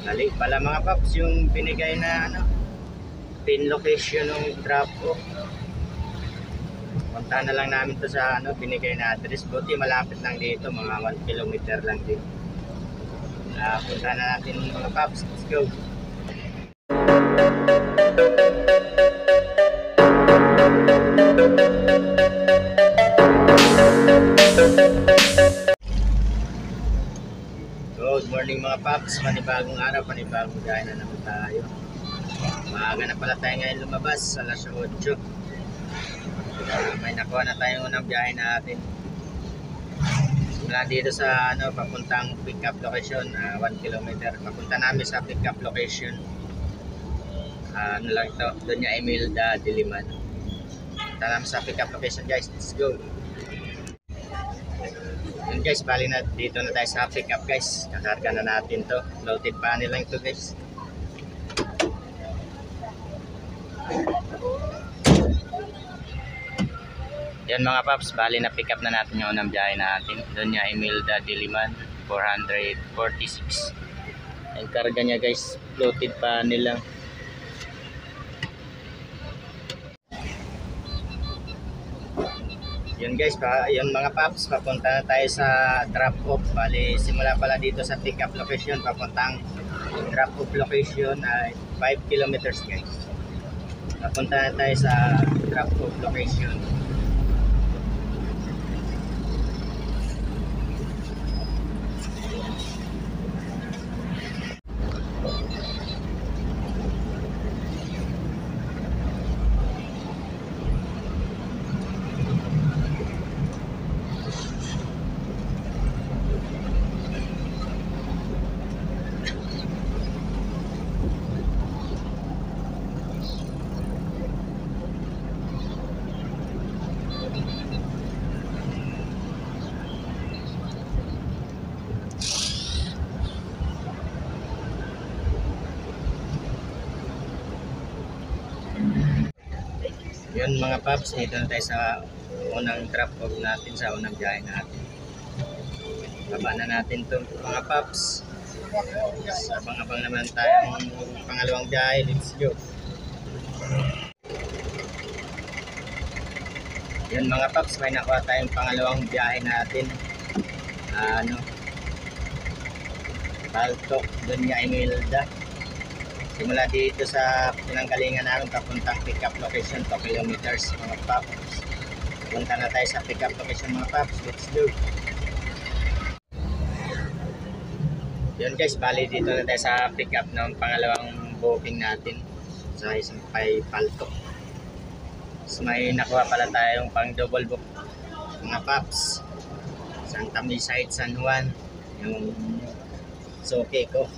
Mali pala mga paps yung binigay na pin location ng drop off. Puntahan na lang namin to sa binigay na address. Buti malapit lang dito, mga 1 kilometer lang din. Puntahan na natin mga paps. Let's go. Good morning mga paps, panibagong araw, panibagong gaya na naman tayo. Maaga na pala tayo ngayon lumabas, alas 8. May nakuha na tayong unang biyahe natin. Mula dito sa papuntang pick up location, 1 kilometer. Papunta namin sa pick up location. Lang ito, Doña Imelda Diliman. Punta namin sa pick up location guys, let's go. Yun guys, bali na dito na tayo sa pick up guys. Kakarga na natin to. Loaded panel lang ito guys. Yan mga paps, bali na pick up na natin yung unang biyahe natin. Doña Imelda Diliman, 446. Ang karga niya guys, loaded panel lang. Yun guys, yun mga paps, papunta na tayo sa drop off. Bali, simula pala dito sa pick up location, papuntang drop off location ay 5 kilometers guys. Papunta na tayo sa drop off location. Yun mga paps, dito na tayo sa unang drop off natin, sa unang biyahe natin. Baba na natin to mga paps. Abang-abang naman tayo ng pangalawang biyahe. Let's go. Yun mga paps, may nakuha tayong pangalawang biyahe natin. Paltok, Doña Imelda. Simula dito sa pinanggalingan namin papuntang pick up location, 2 kilometers mga paps. Punta na tayo sa pick up location mga paps. Let's go. Yun guys, bali dito na tayo sa pick up ng pangalawang booking natin sa isang Paltok. So, may nakuha pala tayong pang double book mga paps. Santa Misa, San Juan, yung soke ko.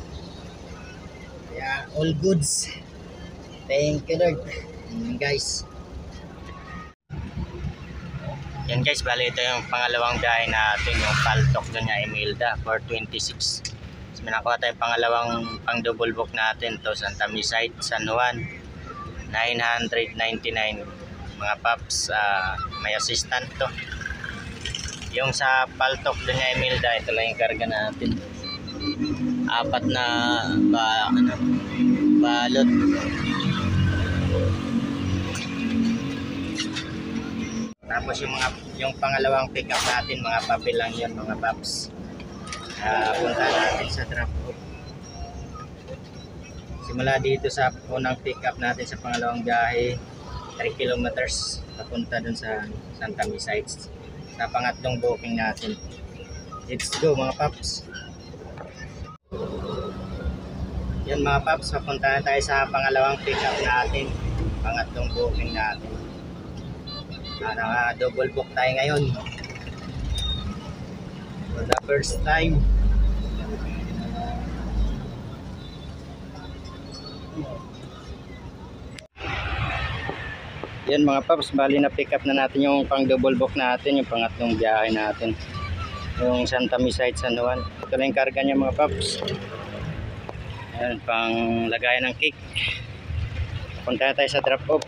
Yeah, all goods. Thank you Lord. Guys. Yan guys, bali ito yung pangalawang biyahe natin, yung Paltok Doña Imelda, 426. So, may nakuha tayong pangalawang pang double book natin to, Santa Misa, San Juan, 999 mga paps. May assistant to. Yung sa Paltok Doña Imelda, ito lang yung karga natin. 4 na balot. Tapos yung pangalawang pick up natin, mga papel lang yun mga paps. Punta natin sa drop off. Simula dito sa unang pick up natin sa pangalawang biyahe, 3 kilometers papunta dun sa Santa Misa sa pangatlong booking natin. Let's go mga paps. Yan mga paps, papunta na tayo sa pangalawang pick up natin, pangatlong booking natin. Double book tayo ngayon for the first time. Yan mga paps, bali na pick up na natin yung pang double book natin, yung pangatlong biyahe natin, yung Santa Misa, San Juan. Ito lang yung karga niya mga paps. Ayan, pang lagayan ng cake. Punta tayo sa drop off.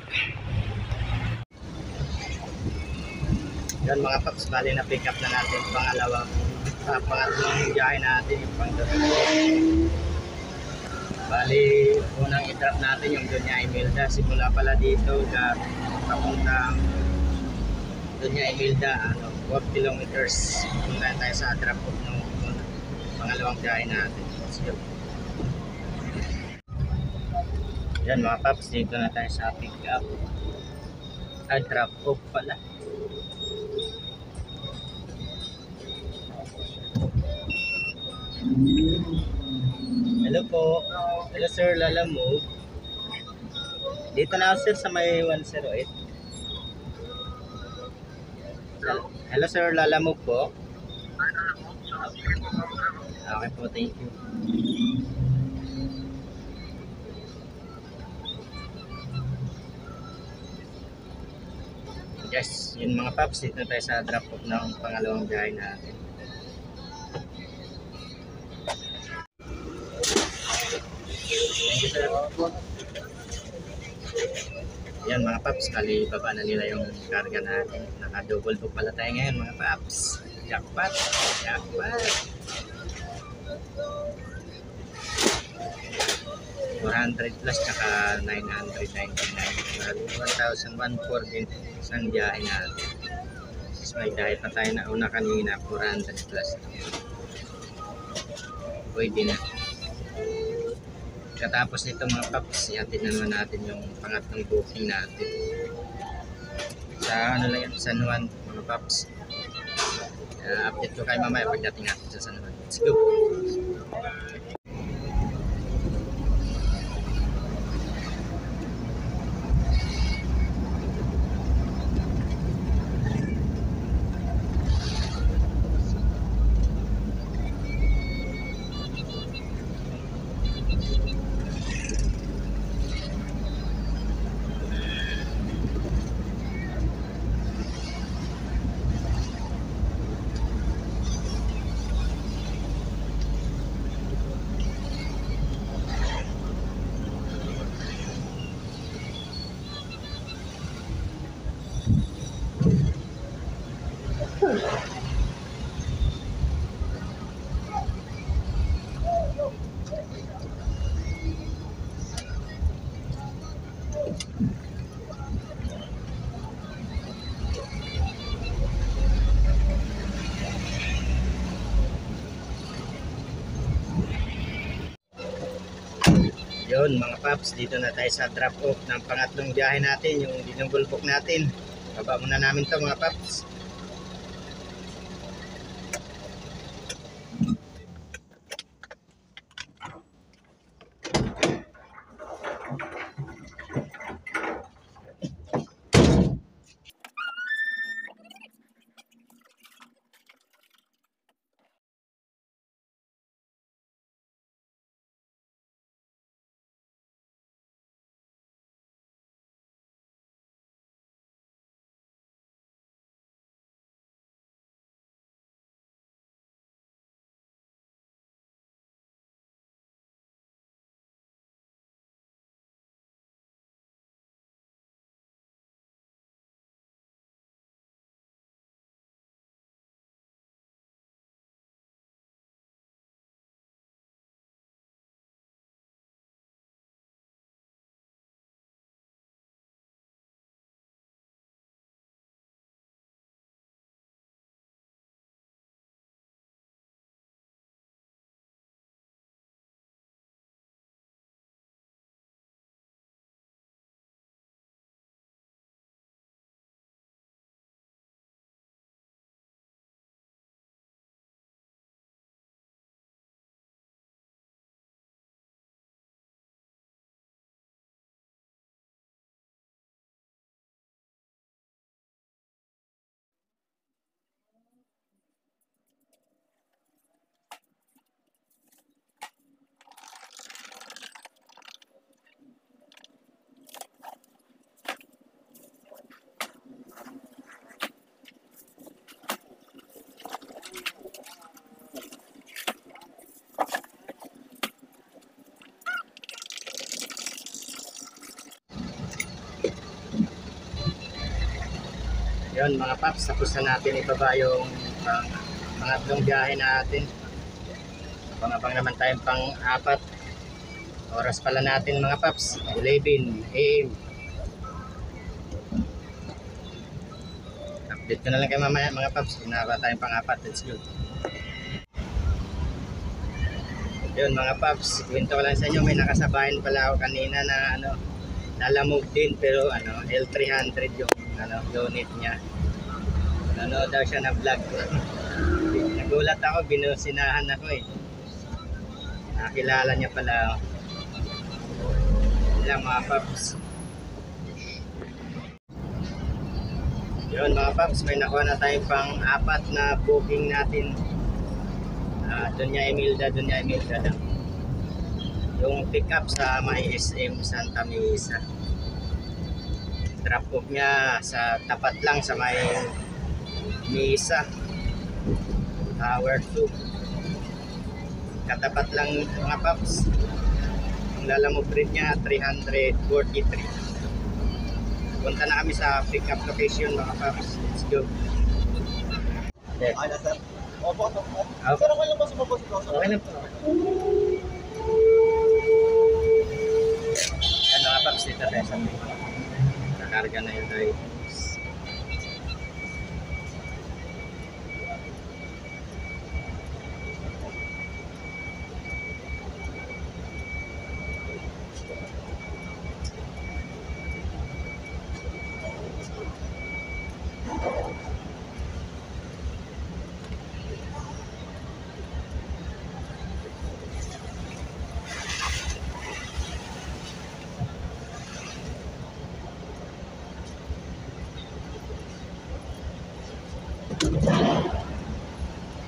Yan mga paps, bali na pick up na natin pangatlong biyahe natin, yung pang drop off. i-drop natin yung Doña Imelda. Simula pala dito papuntang Doña Imelda, 12 kilometers. Punta tayo sa drop off ng pangalawang biyahe natin. Let's go. Yan mga paps, dito na tayo sa pick up. Drop off pala. Hello po. Hello sir, Lalamove. Dito na ako sir sa may 108. Hello sir, Lalamove po. Okay po, thank you. Yes, yun mga paps, dito tayo sa drop off ng pangalawang biyahe natin. Thank you sir. Yan mga paps, kali baba na nila yung karga natin. Naka-double book pala tayo ngayon mga paps. Jackpot! Jackpot! 400 plus tsaka 999. 1,140 isang biyahe natin. Tapos may dahil pa tayo na una kanina, 400 plus. Pwede na. Katapos nito mga paps, ihatid na naman natin yung pangatlong booking natin. Sa ano lang yan, San Juan mga paps. Update ko kayo mamaya pagdating natin sa San Juan. Let's go! Yun mga paps, dito na tayo sa drop off ng pangatlong biyahe natin, yung dinubulbok natin. Baba muna namin to mga paps. Yun mga paps, tapos na natin ibaba yung pangatlong biyahe natin. Abang-abang naman tayong pang-apat. Oras pala natin mga paps, 11 AM. Update ko na lang kayo mamaya mga paps. Ginagawa tayong pang-apat. Let's go. Yun mga paps, kwento ko lang sa inyo. May nakasabayan pala ako kanina na nalamog din pero L300 yung unit niya. Nanood daw siya na vlog ko. Nagulat ako, binusinahan ako eh. Nakilala niya pala. Lang mga paps. Yun mga paps, may nakuha na tayong pang-apat na booking natin. Dunya Emilda lang. Yung pick up sa may SM Santa Mesa. Drop off niya sa tapat lang sa may Mesa Tower 2. Katapat lang mga paps. Ang lalamog rate niya 343. Punta na kami sa pick up location mga paps. Let's go. Okay. Ay, sir. Opo. Okay. Sir, okay lang ba sumabos ito? Okay na po. Yan mga paps, dito tayo sa may nakarga na yun tayo.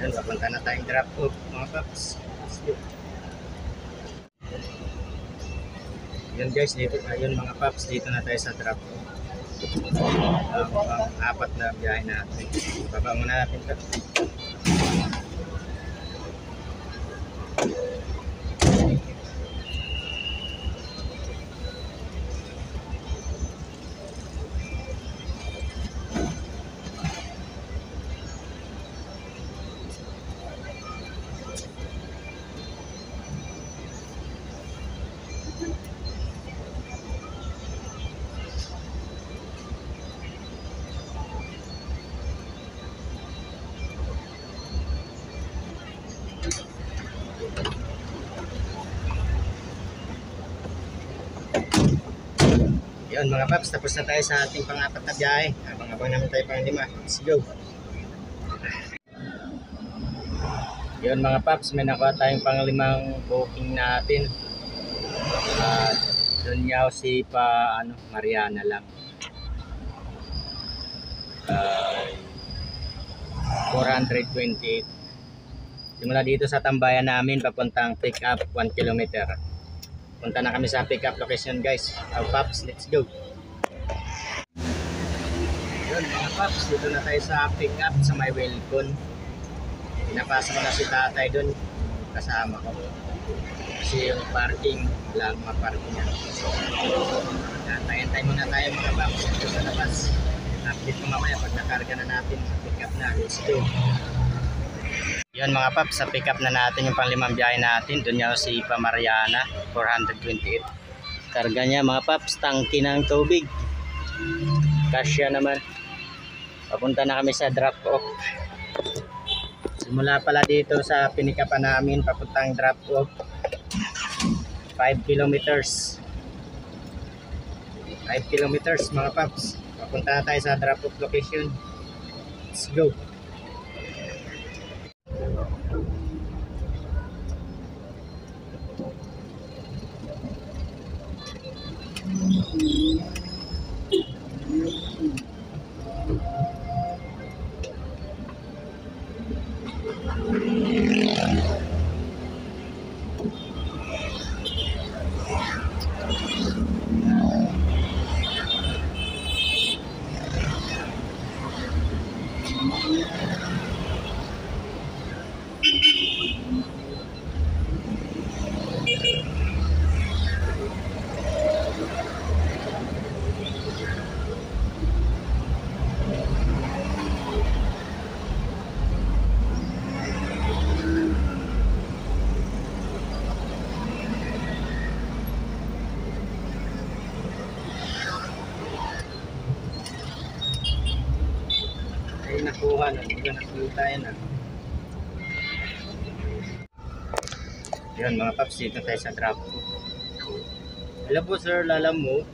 Yan, papunta na tayong drop off mga paps. Yun guys, dito ayun mga paps, dito na tayo sa drop off. Apat na biyahe natin. Baba muna natin ito. Yun mga paps, tapos na tayo sa ating pang-apat na biyahe. Abang-abang naman tayo pang-lima. Let's go. Yun mga paps, may nakuha tayong pang-limang booking natin. Doon yaw si Mariana lang. 428. Simula dito sa tambayan namin papuntang pick up 1 kilometer. Punta na kami sa pick up location guys. Paps, let's go. Yun mga paps, dito na tayo sa pick up sa may Welcon. Pinapasa ko na si tatay doon kasama ko. Kasi yung parking, wala maparking niya. Tayo muna tayo mga paps dito sa labas. Update ko mamaya pag nakarga na natin. Pick up na, let's go. Yun mga paps, sa pick up na natin yung pang-limang biyahe natin. Doon niya si Mariana, 428. Karga niya mga paps, tangki ng tubig. Kasya naman. Papunta na kami sa drop off. Simula pala dito sa pinikapan namin papuntang drop off 5 kilometers. 5 kilometers mga paps. Papunta na tayo sa drop off location. Let's go. ano, hindi ka nakulit tayo na. Yun mga paps, dito tayo sa drop. Hello po sir, Lala mo.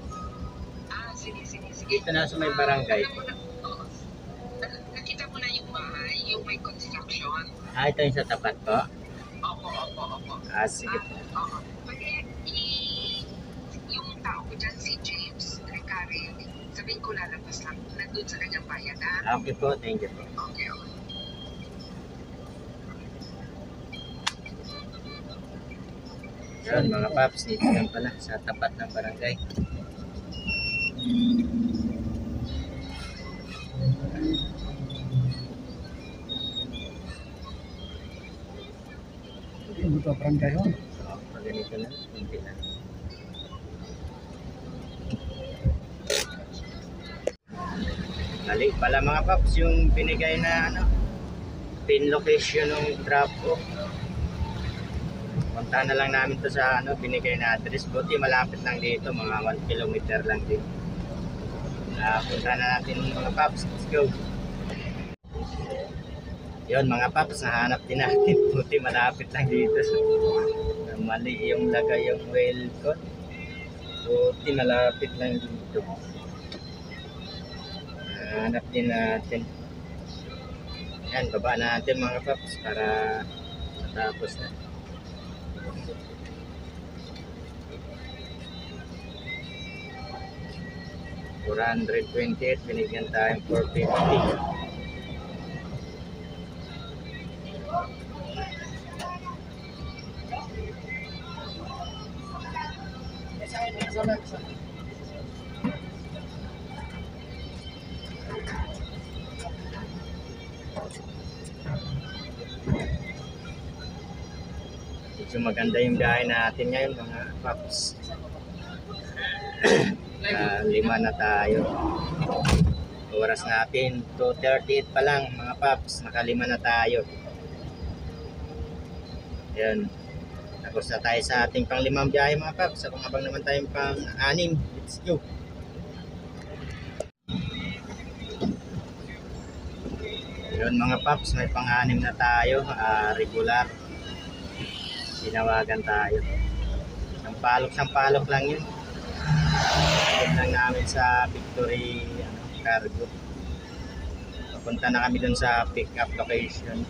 Sige. Dito na sa may barangay. Nakita mo na yung bahay, yung may construction. Ito yung sa tapat po. Opo. Sige po. Oo. Pwede yung tao ko dyan, si James, kay Karen, sabihin ko lalabas lang, nandun sa kanyang bayanan. Okay po, thank you po. Okay. Yun mga paps, dito lang pala sa tapat ng barangay. Hindi pa barangay ho. So, pag ganito na, hindi na. Mali pala mga paps, yung binigay na ano, pin location ng drop ko. Punta na lang namin to sa ano, binigay na address. Buti malapit lang dito, mga 1 kilometer lang din. Punta na natin mga paps, let's go. Yun mga paps, nahanap din natin. Buti malapit lang dito. Mali yung lagay yung welcome. Buti malapit lang dito. Nahanap din natin. Yan, baba natin mga paps para matapos na. $428, binigyan tayong $450. Medyo maganda yung biyahe natin ngayon mga paps. 5 na tayo. Oras natin 2:38 pa lang mga paps, naka 5 na tayo. Yan. Tapos na tayo sa ating pang 5 biyahe mga paps. Abang naman tayong pang 6. Let's go. Yun mga paps, may pang 6 na tayo, regular. Tinawagan tayo. Sampalok lang yun. Agad lang namin sa Victory Cargo. Papunta na kami dun sa pick up location.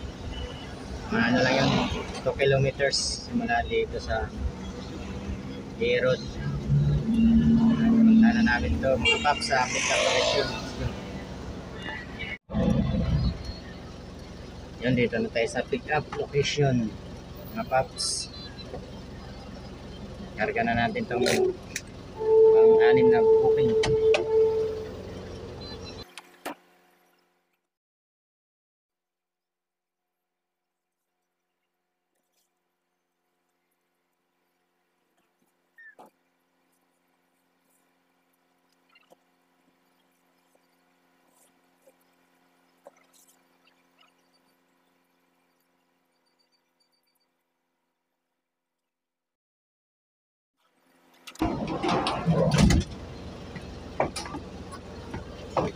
Ano lang yung 2 kilometers simula dito sa J-Road. Papunta na namin to mga paps sa pick up location. Yun, dito na tayo sa pick up location mga paps. Karga na natin itong pang 6 na booking.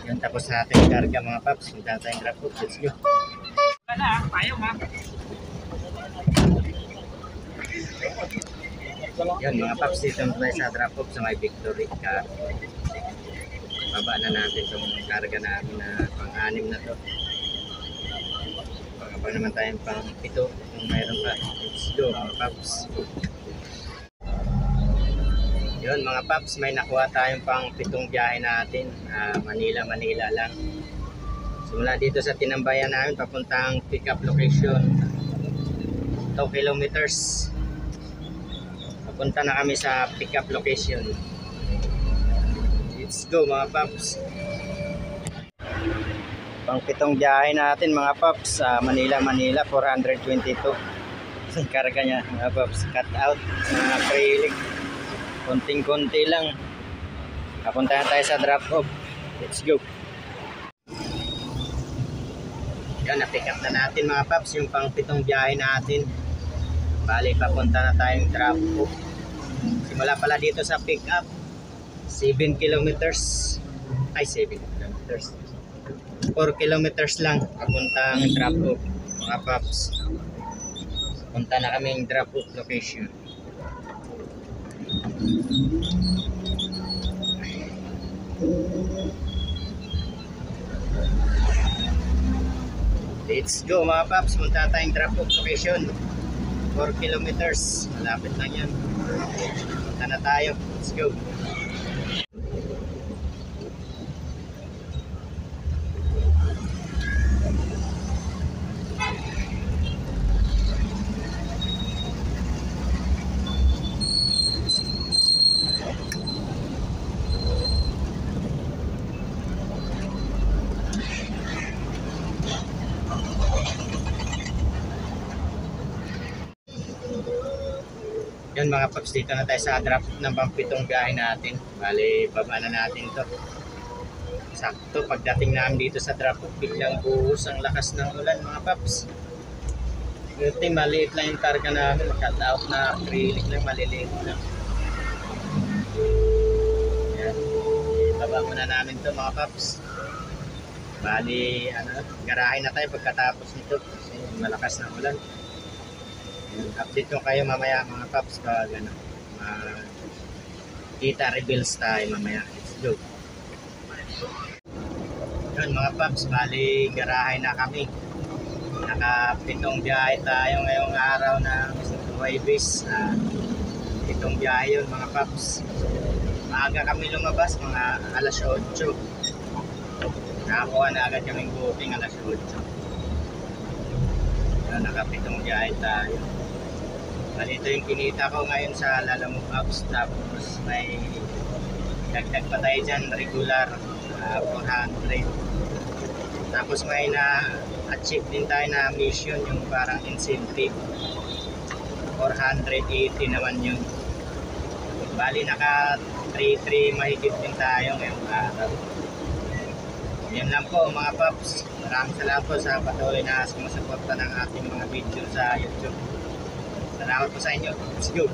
Yan, tapos natin karga mga paps. Punta tayong drop off. Let's go. Ayaw ha. Yan mga paps, dito na tayo sa drop off sa may Victory Car. Baba na natin itong karga namin na pang 6 na to. Pagkabang naman tayong pang 7 kung mayroon pa. Let's go mga paps. Yun mga paps, may nakuha tayong pang 7 biyahe natin. Manila lang. Simula dito sa tinambayan namin papuntang pick up location 2 kilometers. Papunta na kami sa pick up location. Let's go mga paps. Pang 7 biyahe natin mga paps. Manila 422. Karga niya mga paps. Cut out na acrylic. Konting-konti lang. Papunta na tayo sa drop off. Let's go. Yan, na-pick up na natin mga paps yung pang 7 biyahe natin. Bali, papunta na tayong drop off. Simula pala dito sa pick up 7 kilometers. Ay, 7 kilometers. 4 kilometers lang papuntang drop off mga paps. Punta na kaming drop off location. Let's go mga paps, punta tayong drop off location. 4 kilometers, malapit lang yan. Punta na tayo, let's go. Yan mga paps, dito na tayo sa drop ng pampitong biyahe natin. Bali, baba na natin to. Sakto, pagdating namin dito sa drop off, biglang buhos ang lakas ng ulan mga paps. Buti maliit lang yung karga namin, cut out na acrylic lang, maliliit lang. Yan, baba muna namin to mga paps. Bali, garahe na tayo pagkatapos nito kasi malakas na ulan. Update ko kayo mamaya mga paps pag kita reveals tayo mamaya. Let's go. Yun mga paps, bali garahe na kami. Nakapitong biyahe tayo ngayong araw ng Huwebes. Pitong biyahe yun mga paps. Maaga kami lumabas, mga alas 8. Nakakuha na agad kaming booking alas 8. Nakapitong biyahe tayo. Ito yung kinita ko ngayon sa Lalamove Apps. Tapos may dagdag pa tayo dyan, regular 400. Tapos may na-achieve din tayo na mission, yung parang incentive 480 naman yun. Bali naka 3-3 mahigit din tayo ngayong araw. Yan lang po mga paps. Maraming salamat po sa patuloy na sumusuporta ng ating mga video sa YouTube. Salamat po sa inyo. Let's go!